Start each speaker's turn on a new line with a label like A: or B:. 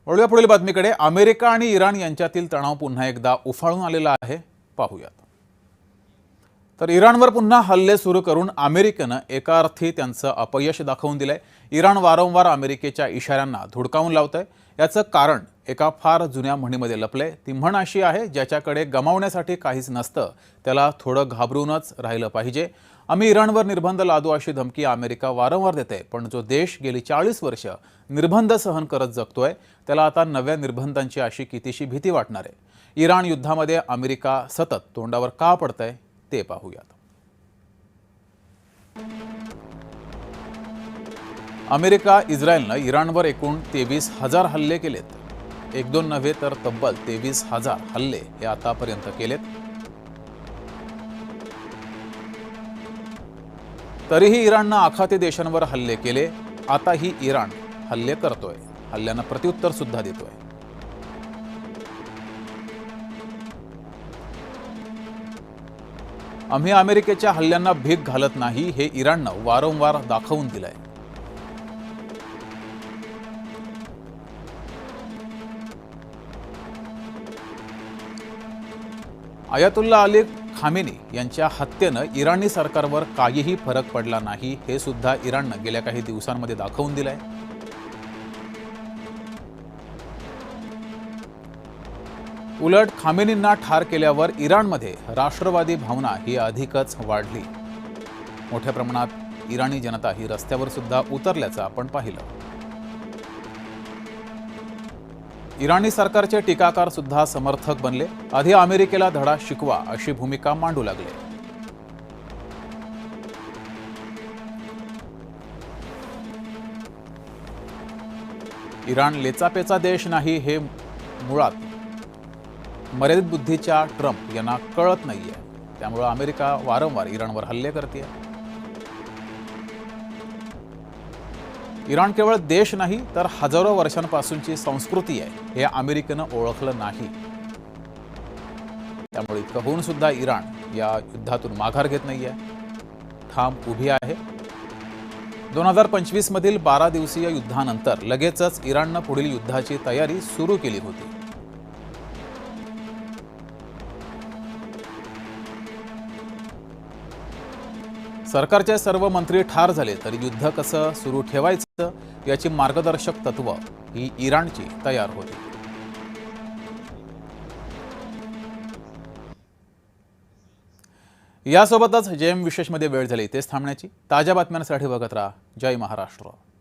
A: वळूया पुढील बातमीकडे। अमेरिका आणि इराण यांच्यातील तणाव पुन्हा एकदा उफाळून आलेला आहे, पाहूयात। तर इराणवर पुन्हा हल्ले सुरू करून अमेरिकेने एका अर्थी त्यांचं अपयश दाखवून दिलंय। इराण वारंवार अमेरिकेच्या इशाऱ्यांना धुडकावून लावतंय। याचं कारण एका फार जुन्या म्हणीमध्ये लपलंय। ती म्हण अशी आहे, ज्याच्याकडे गमावण्यासाठी काहीच नसतं त्याला थोडं घाबरूनच राहिलं पाहिजे। आम्ही इराणवर निर्बंध लादू अशी धमकी अमेरिका वारंवार देते, पण जो देश गेली 40 वर्ष निर्बंध सहन करत जगतोय त्याला आता नव्या निर्बंधांची अशी कितीशी भीती वाटणार आहे। इराण युद्धामध्ये अमेरिका सतत तोंडावर का पडतंय ते पाहूयात। अमेरिका इस्रायलने इराणवर एकूण 23,000 हल्ले केलेत। एक दोन नव्हे तर तब्बल 23,000 हल्ले हे आतापर्यंत केलेत। तरीही इराणने आखाती देशांवर हल्ले केले। आताही इराण हल्ले करतोय, हल्ल्यांना प्रत्युत्तर सुद्धा देतोय। आम्ही अमेरिकेच्या हल्ल्यांना भीक घालत नाही हे इराणने वारंवार दाखवून दिलंय। अयातुल्ला अली खामेनी यांच्या हत्येनं इराणी सरकारवर काहीही फरक पडला नाही हे सुद्धा इराणने गेल्या काही दिवसांमध्ये दाखवून दिलंय। उलट खामेनींना ठार केल्यावर इराणमध्ये राष्ट्रवादी भावना ही अधिकच वाढली। मोठ्या प्रमाणात इराणी जनता ही रस्त्यावर सुद्धा उतरल्याचं आपण पाहिलं। इराणी सरकारचे टीकाकार सुद्धा समर्थक बनले। आधी अमेरिकेला धडा शिकवा अशी भूमिका मांडू लागले। इराण लेचापेचा देश नाही हे मुळात मर्यादित बुद्धीच्या ट्रम्प यांना कळत नाहीये। त्यामुळे अमेरिका वारंवार इराणवर हल्ले करते। इराण केवळ देश नाही तर हजारो वर्षांपासूनची संस्कृती आहे हे अमेरिकेनं ओळखलं नाही। त्यामुळे इतकं होऊन सुद्धा इराण या युद्धातून माघार घेत नाहीये, ठाम उभी आहे। 2025 मधील 12 दिवसीय युद्धानंतर लगेचच इराणनं पुढील युद्धाची तयारी सुरू केली होती। सरकारचे सर्व मंत्री ठार झाले तरी युद्ध कसं सुरू ठेवायचं याची मार्गदर्शक तत्व ही इराणची तयार होती। यासोबतच जेएम विशेषमध्ये वेळ झाली तेच थांबण्याची। ताज्या बातम्यांसाठी बघत राहा जय महाराष्ट्र।